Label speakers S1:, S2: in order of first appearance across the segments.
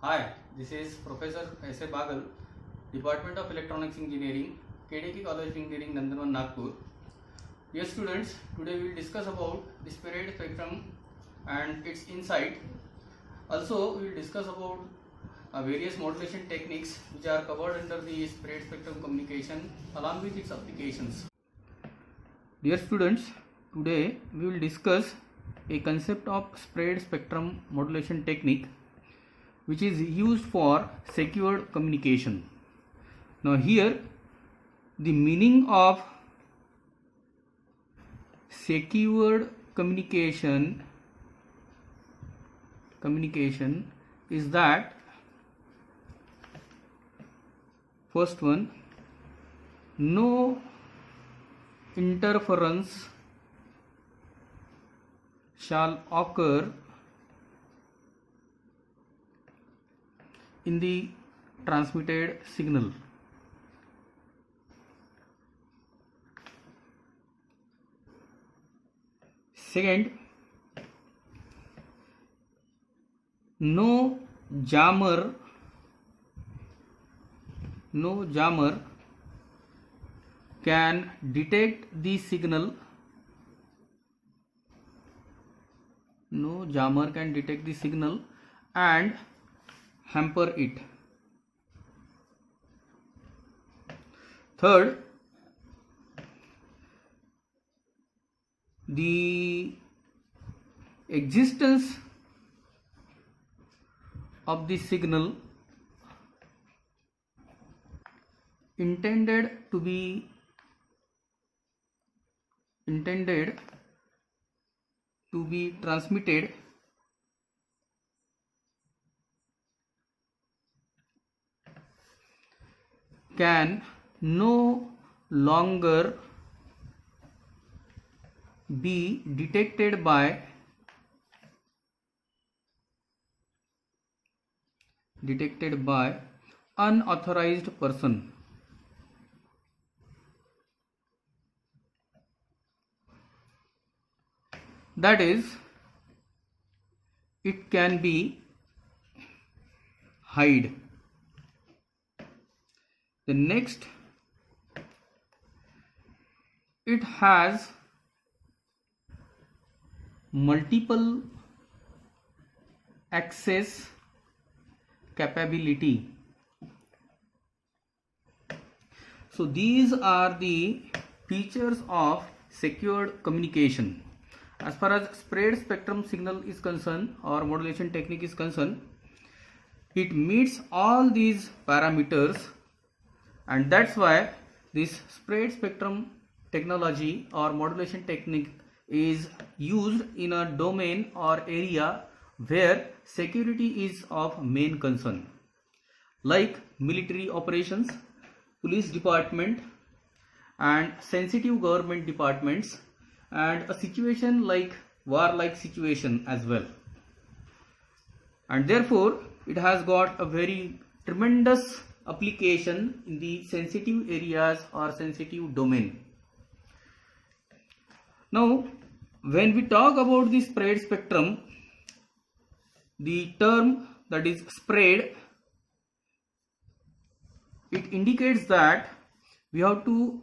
S1: Hi, this is Professor S. A. Bagal, Department of Electronics Engineering, KDK College of Engineering, Nandanvan, Nagpur. Dear students, today we will discuss about the spread spectrum and its insight. Also, we will discuss about various modulation techniques which are covered under the spread spectrum communication along with its applications. Dear students, today we will discuss a concept of spread spectrum modulation technique which is used for secured communication. Now here the meaning of secured communication is that first one, no interference shall occur in the transmitted signal. Second, no jammer can detect the signal. No jammer can detect the signal and hamper it. Third, the existence of the signal intended to be transmitted can no longer be detected by unauthorized person. That is, it can be hide. The next, it has multiple access capability. So these are the features of secured communication. As far as spread spectrum signal is concerned or modulation technique is concerned, it meets all these parameters, and that's why this spread spectrum technology or modulation technique is used in a domain or area where security is of main concern, like military operations, police department and sensitive government departments, and a situation like war-like situation as well. And therefore it has got a very tremendous application in the sensitive areas or sensitive domain. Now when we talk about the spread spectrum, the term that is spread, it indicates that we have to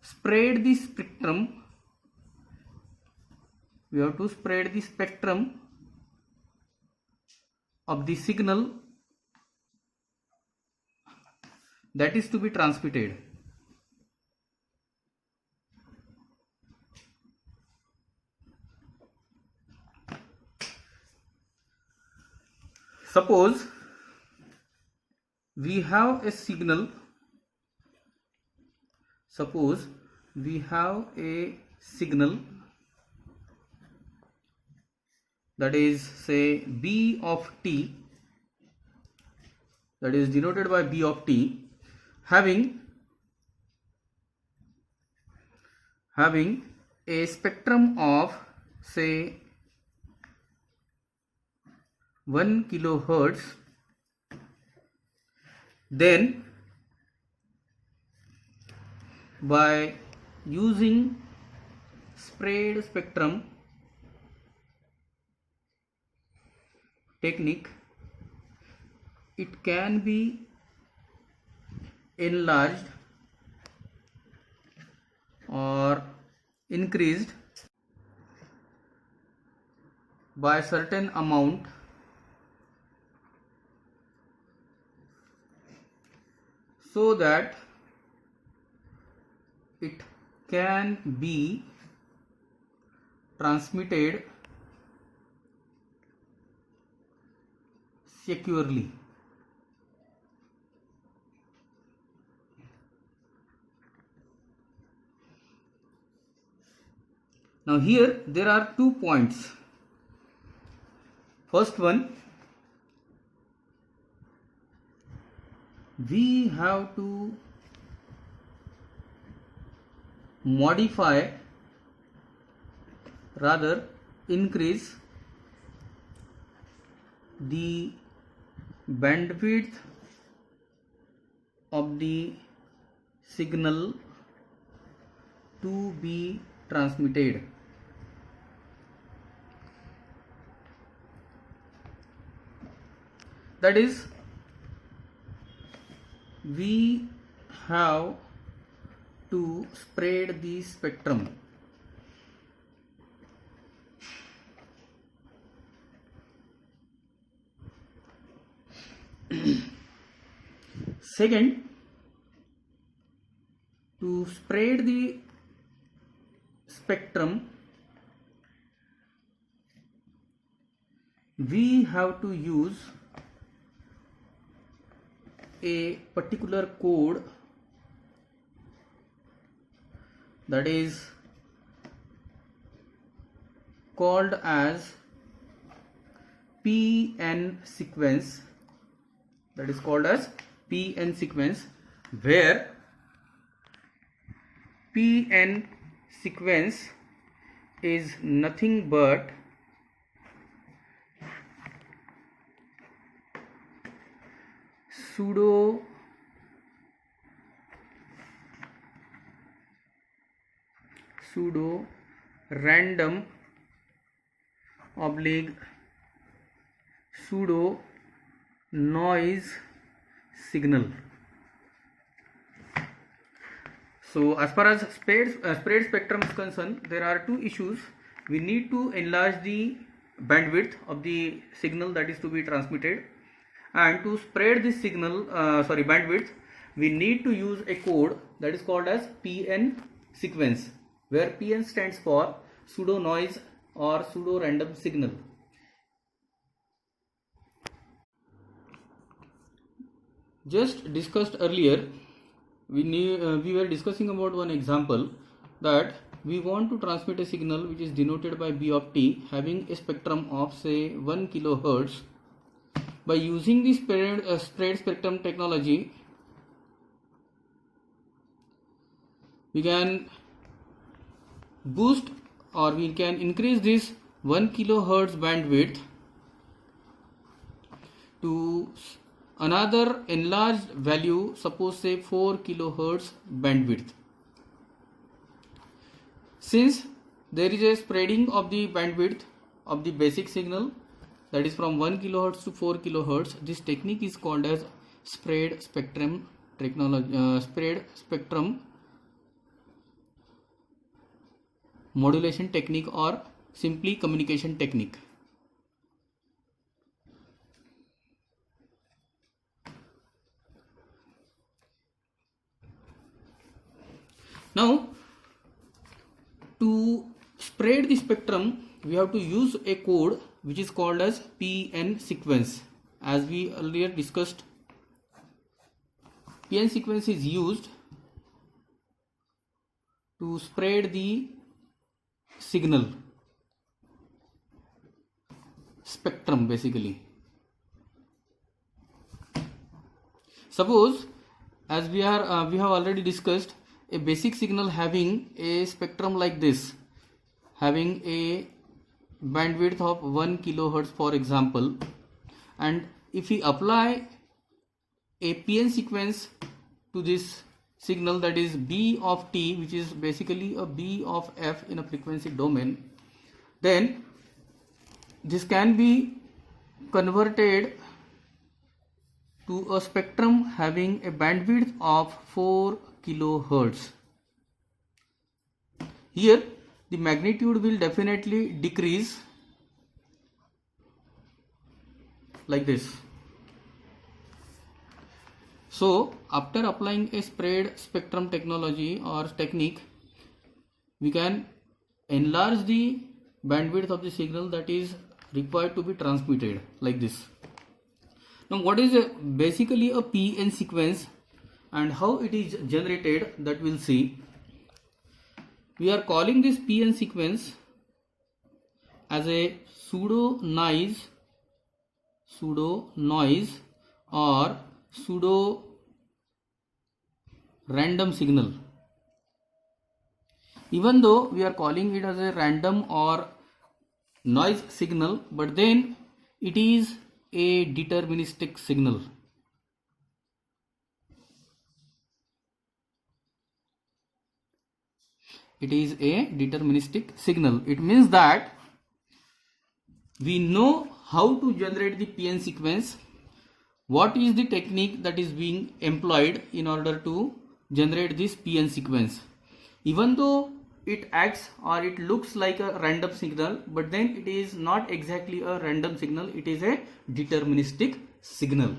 S1: spread the spectrum of the signal that is to be transmitted. Suppose we have a signal, that is, say, B of t, that is denoted by B of t, having a spectrum of, say, 1 kilohertz. Then by using spread spectrum technique, it can be enlarged or increased by a certain amount so that it can be transmitted securely. Now here there are 2 points. First one, we have to modify, rather increase the bandwidth of the signal to be transmitted. That is, we have to spread the spectrum. Second, to spread the spectrum, we have to use a particular code that is called as PN sequence, where PN sequence is nothing but pseudo random oblique pseudo noise signal. So as far as spread spectrum is concerned, there are 2 issues. We need to enlarge the bandwidth of the signal that is to be transmitted, and to spread this signal bandwidth, we need to use a code that is called as PN sequence, where PN stands for pseudo noise or pseudo random signal. Just discussed earlier, we were discussing about one example that we want to transmit a signal which is denoted by B of t, having a spectrum of say 1 kilohertz. By using the spread spectrum technology, we can boost or we can increase this 1 kilohertz bandwidth to another enlarged value, suppose say 4 kilohertz bandwidth. Since there is a spreading of the bandwidth of the basic signal, that is from 1 kilohertz to 4 kilohertz, this technique is called as spread spectrum technology, spread spectrum modulation technique, or simply communication technique. Now, to spread the spectrum, we have to use a code which is called as PN sequence. As we earlier discussed, PN sequence is used to spread the signal spectrum basically. Suppose, as we have already discussed, a basic signal having a spectrum like this, having a bandwidth of 1 kilohertz for example, and if we apply a PN sequence to this signal, that is B of t, which is basically a B of f in a frequency domain, then this can be converted to a spectrum having a bandwidth of 4 kilohertz. Here the magnitude will definitely decrease like this. So after applying a spread spectrum technology or technique, we can enlarge the bandwidth of the signal that is required to be transmitted like this. Now what is basically a PN sequence and how it is generated, that we'll see. We are calling this PN sequence as a pseudo noise or pseudo random signal. Even though we are calling it as a random or noise signal, but then it is a deterministic signal. It is a deterministic signal. It means that we know how to generate the PN sequence, what is the technique that is being employed in order to generate this PN sequence. Even though it acts or it looks like a random signal, but then it is not exactly a random signal, it is a deterministic signal.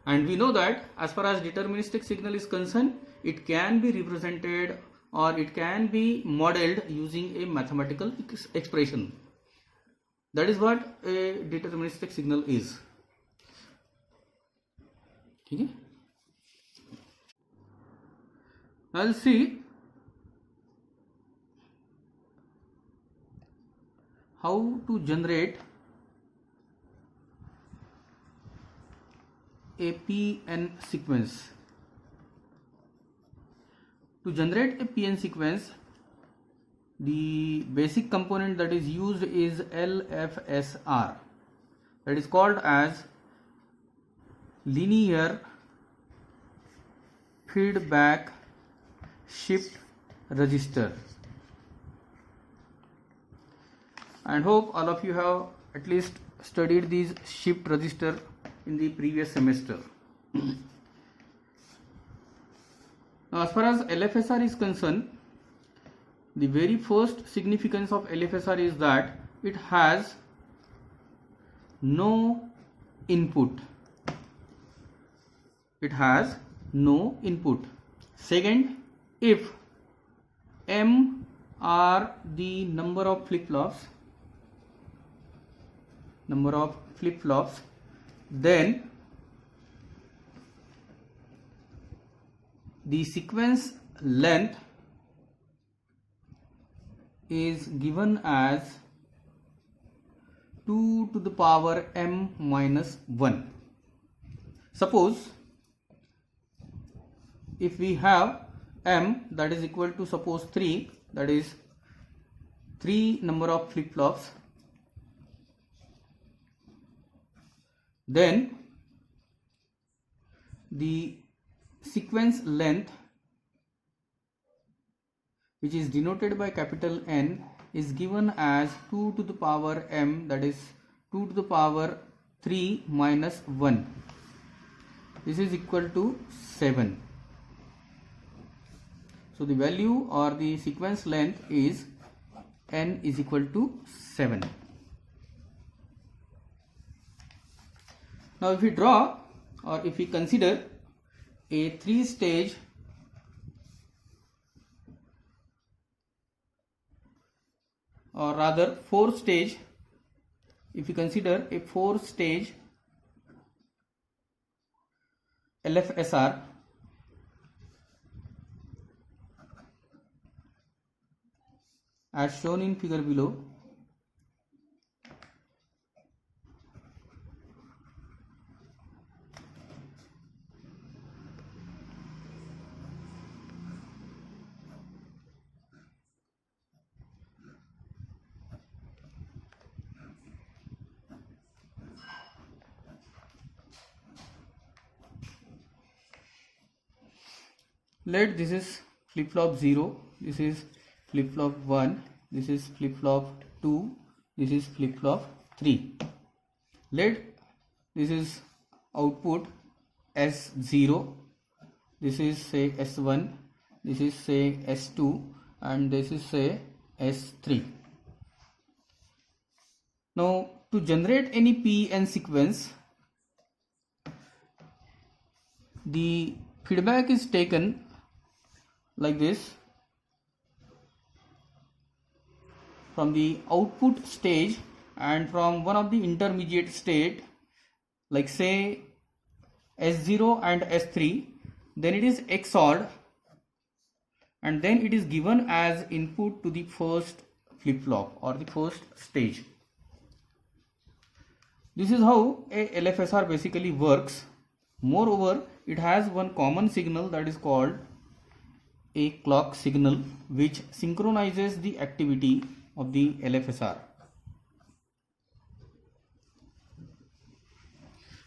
S1: And we know that as far as deterministic signal is concerned, it can be represented or it can be modeled using a mathematical expression. That is what a deterministic signal is. Okay? I'll see how to generate a PN sequence. To generate a PN sequence, the basic component that is used is LFSR, that is called as linear feedback shift register. And hope all of you have at least studied these shift register in the previous semester. Now as far as LFSR is concerned, the very first significance of LFSR is that it has no input. It has no input. Second, if M are the number of flip-flops, then the sequence length is given as 2 to the power m minus 1. Suppose if we have m that is equal to suppose 3, that is 3 number of flip-flops, then the sequence length, which is denoted by capital N, is given as 2 to the power m, that is 2 to the power 3 minus 1. This is equal to 7. So the value or the sequence length is n is equal to 7. Now if we draw or if we consider a 3-stage or rather 4-stage, if we consider a 4-stage LFSR, as shown in figure below, let this is flip-flop 0, this is flip-flop 1, this is flip-flop 2, this is flip-flop 3. Let this is output S0, this is say S1, this is say S2, and this is say S3. Now to generate any PN sequence, the feedback is taken like this from the output stage and from one of the intermediate state, like say S0 and S3, then it is XORed and then it is given as input to the first flip-flop or the first stage. This is how a LFSR basically works. Moreover, it has one common signal that is called a clock signal, which synchronizes the activity of the LFSR.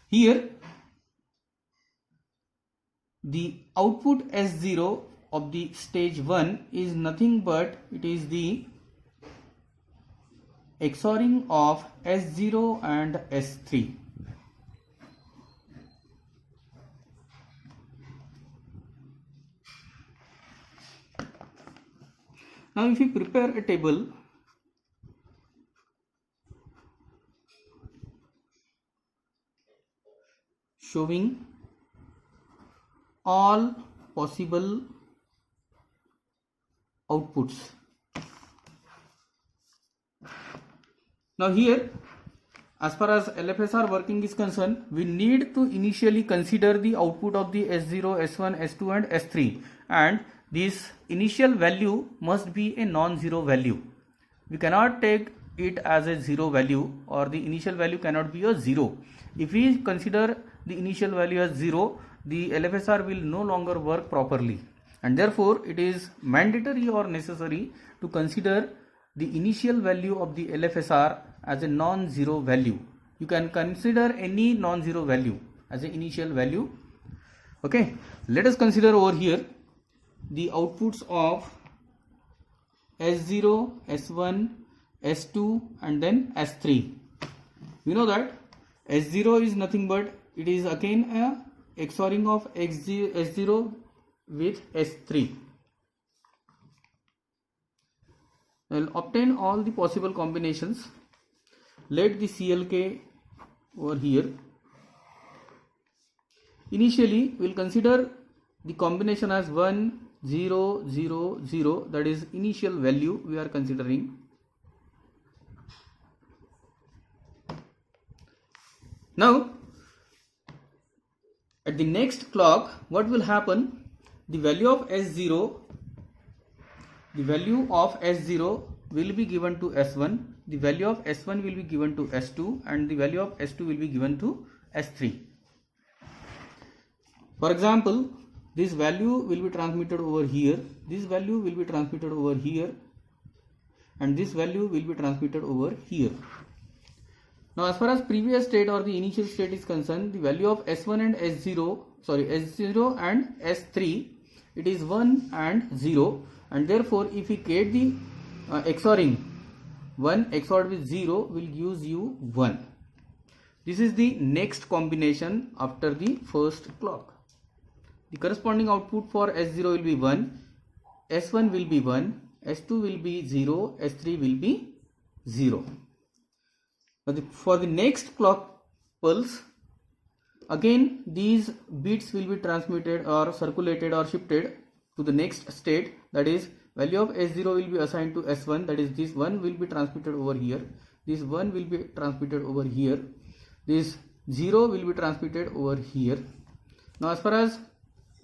S1: Here, the output S0 of the stage 1 is nothing but it is the XORing of S0 and S3. Now if we prepare a table showing all possible outputs. Now here, as far as LFSR working is concerned, we need to initially consider the output of the S0, S1, S2 and S3, and this initial value must be a non-zero value. We cannot take it as a zero value, or the initial value cannot be a zero. If we consider the initial value as zero, the LFSR will no longer work properly, and therefore it is mandatory or necessary to consider the initial value of the LFSR as a non-zero value. You can consider any non-zero value as an initial value. Okay, let us consider over here the outputs of S0, S1, S2 and then S3. We know that S0 is nothing but it is again a XORing of S0 with S3. We'll obtain all the possible combinations. Let the CLK over here. Initially, we'll consider the combination as 1, 0, 0, 0, that is initial value we are considering. Now, at the next clock, what will happen? The value of S0 will be given to S1, the value of S1 will be given to S2 and the value of S2 will be given to S3. For example, this value will be transmitted over here, this value will be transmitted over here and this value will be transmitted over here. Now as far as previous state or the initial state is concerned, the value of S1 and S0 and S3, it is 1 and 0, and therefore if we get the XORing 1 XORed with 0 will gives you 1. This is the next combination after the first clock. The corresponding output for S0 will be 1, S1 will be 1, S2 will be 0, S3 will be 0. For the next clock pulse, again these bits will be transmitted or circulated or shifted to the next state, that is value of S0 will be assigned to S1, that is this 1 will be transmitted over here, this 1 will be transmitted over here, this 0 will be transmitted over here. Now as far as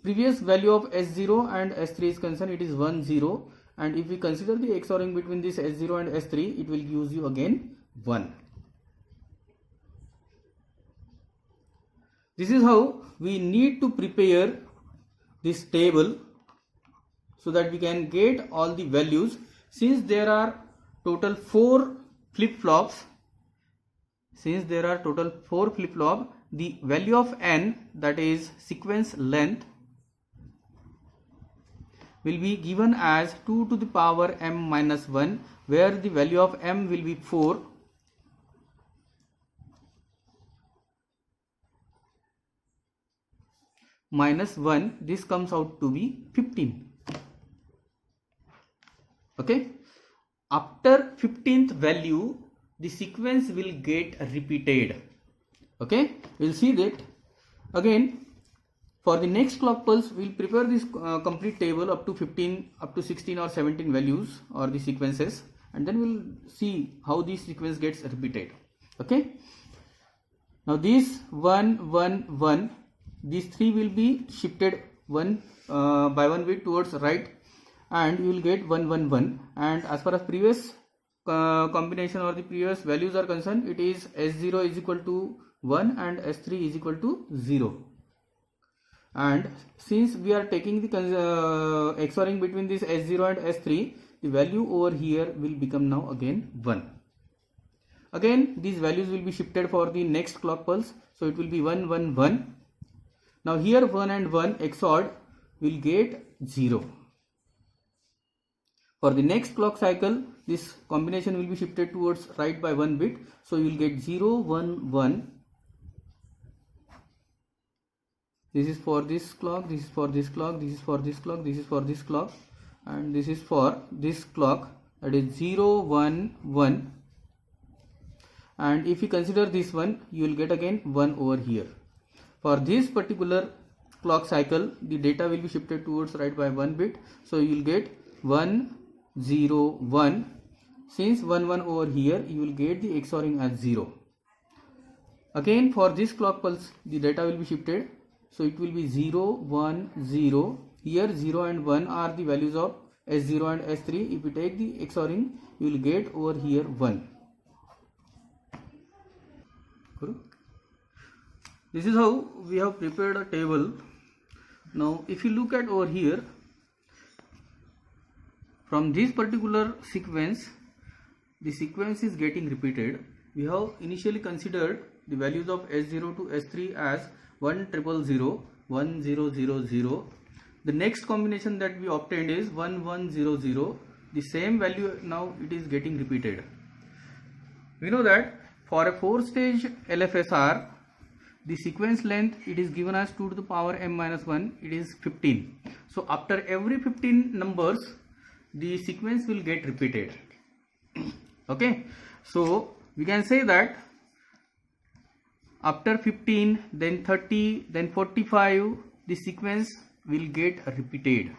S1: previous value of S0 and S3 is concerned, it is 1, 0, and if we consider the XORing between this S0 and S3, it will give you again 1. This is how we need to prepare this table so that we can get all the values. Since there are total 4 flip-flops, the value of n, that is sequence length, will be given as 2 to the power m minus 1, where the value of m will be 4. minus 1, this comes out to be 15. Okay, after 15th value the sequence will get repeated. Okay, we'll see that again. For the next clock pulse, we'll prepare this complete table up to 15, up to 16 or 17 values or the sequences, and then we'll see how this sequence gets repeated. Okay, now these 1 1 1, these three will be shifted one by 1 bit towards right, and you will get 1 1 1. And as far as previous combination or the previous values are concerned, it is S0 is equal to 1 and S3 is equal to 0. And since we are taking the XORing between this S0 and S3, the value over here will become now again 1. Again these values will be shifted for the next clock pulse, so it will be 1 1 1. Now here 1 and 1 XORed will get 0. For the next clock cycle, this combination will be shifted towards right by 1 bit, so you will get 0 1 1. This is for this clock, this is for this clock, this is for this clock, this is for this clock, and this is for this clock, that is 0 1 1. And if you consider this one, you will get again 1 over here. For this particular clock cycle, the data will be shifted towards right by 1 bit, so you will get 1 0 1. Since 1 1 over here, you will get the XORing as 0. Again for this clock pulse, the data will be shifted, so it will be 0 1 0. Here 0 and 1 are the values of S0 and S3. If you take the XORing, you will get over here 1. This is how we have prepared a table. Now if you look at over here, from this particular sequence, the sequence is getting repeated. We have initially considered the values of S0 to S3 as 1 0 0 1 0 0 0. The next combination that we obtained is 1 1 0 0. The same value now it is getting repeated. We know that for a 4-stage LFSR, the sequence length it is given as 2 to the power m minus 1, it is 15. So after every 15 numbers, the sequence will get repeated. Okay, so we can say that after 15, then 30, then 45, the sequence will get repeated.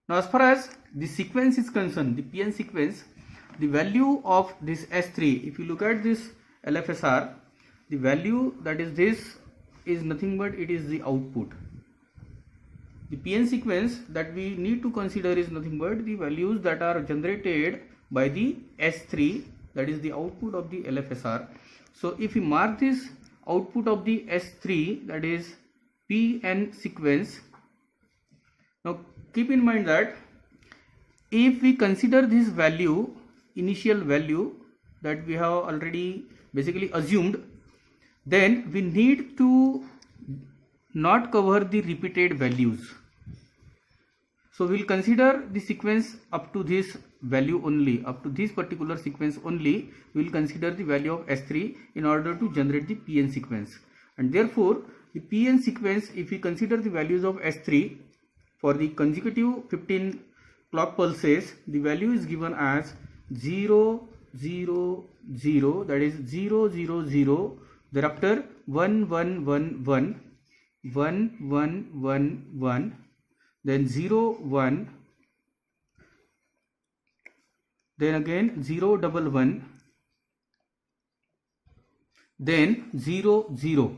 S1: Now as far as the sequence is concerned, the PN sequence, the value of this S3, if you look at this LFSR, the value that is this is nothing but it is the output. The PN sequence that we need to consider is nothing but the values that are generated by the S3, that is the output of the LFSR. So if we mark this output of the S3, that is PN sequence. Now keep in mind that if we consider this value, initial value that we have already basically assumed, then we need to not cover the repeated values. So we will consider the sequence up to this value only, up to this particular sequence only. We will consider the value of S3 in order to generate the PN sequence. And therefore the PN sequence, if we consider the values of S3 for the consecutive 15 clock pulses, the value is given as 0 0 0, that is 0 0 0, thereafter 1 1 1 1, 1 1 1 1, then 0 1, then again 0 1 1, then 0 0.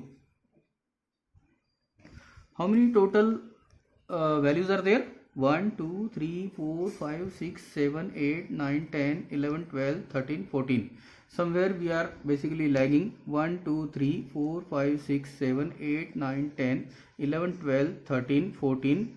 S1: How many total values are there? 1 2 3 4 5 6 7 8 9 10 11 12 13 14. Somewhere we are basically lagging. 1 2 3 4 5 6 7 8 9 10 11 12 13 14.